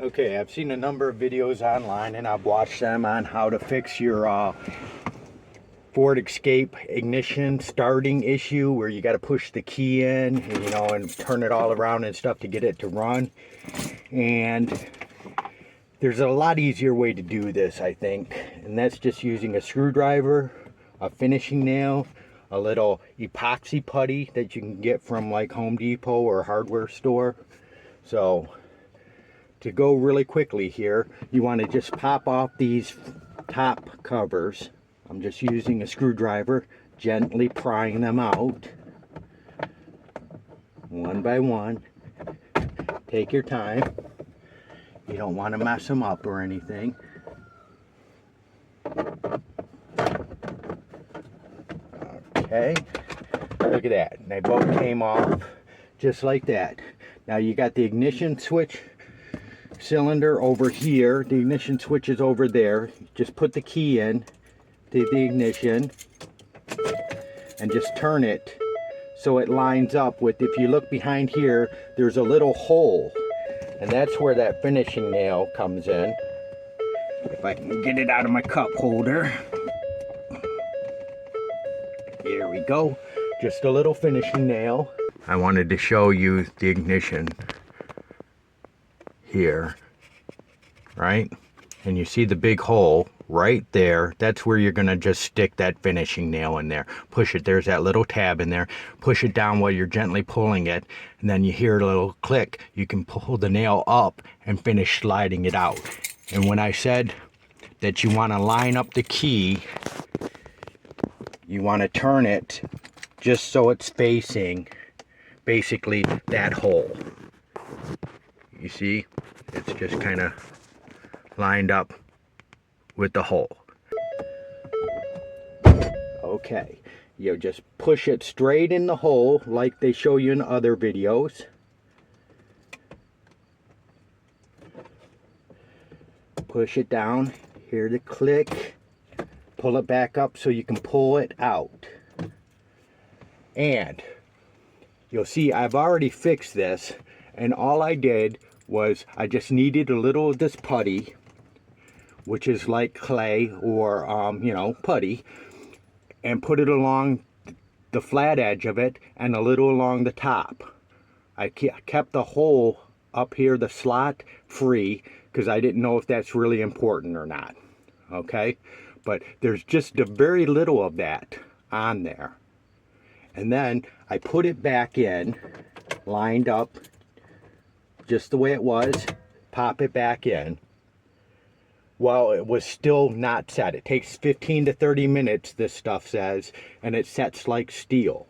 Okay, I've seen a number of videos online and I've watched them on how to fix your Ford Escape ignition starting issue where you got to push the key in and, and turn it all around and stuff to get it to run. And there's a lot easier way to do this, I think, and that's just using a screwdriver, a finishing nail, a little epoxy putty that you can get from like Home Depot or a hardware store. So to go really quickly here, you want to just pop off these top covers. I'm just using a screwdriver, gently prying them out one by one. Take your time. You don't want to mess them up or anything. Okay, look at that. They both came off just like that. Now you got the ignition switch cylinder over here. The ignition switch is over there. Just put the key in to the ignition and just turn it so it lines up with, if you look behind here, there's a little hole. And that's where that finishing nail comes in. If I can get it out of my cup holder. Here we go. Just a little finishing nail. I wanted to show you the ignition here, right? And you see the big hole right there. That's where you're gonna just stick that finishing nail in there. Push it, there's that little tab in there. Push it down while you're gently pulling it, and then you hear a little click. You can pull the nail up and finish sliding it out. And when I said that you wanna line up the key, you wanna turn it just so it's facing basically that hole. You see, it's just kind of lined up with the hole. Okay, you just push it straight in the hole like they show you in other videos. Push it down, hear the click, pull it back up so you can pull it out. And you'll see I've already fixed this, and all I did was I just needed a little of this putty, which is like clay or putty, and put it along the flat edge of it and a little along the top. I kept the hole up here, the slot, free because I didn't know if that's really important or not. Okay, but there's just a very little of that on there. And then I put it back in, lined up just the way it was, pop it back in. Well, it was still not set. It takes 15 to 30 minutes, this stuff says, and it sets like steel.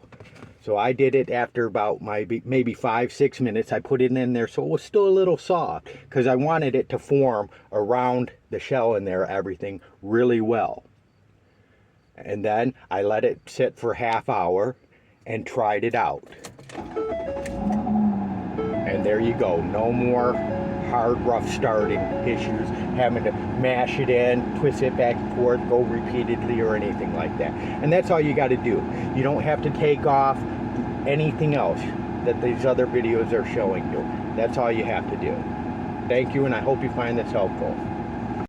So I did it after about maybe 5-6 minutes. I put it in there so it was still a little soft because I wanted it to form around the shell in there, everything really well. And then I let it sit for half hour and tried it out. And there you go. No more hard, rough starting issues, having to mash it in, twist it back and forth, go repeatedly or anything like that. And that's all you got to do. You don't have to take off anything else that these other videos are showing you. That's all you have to do. Thank you, and I hope you find this helpful.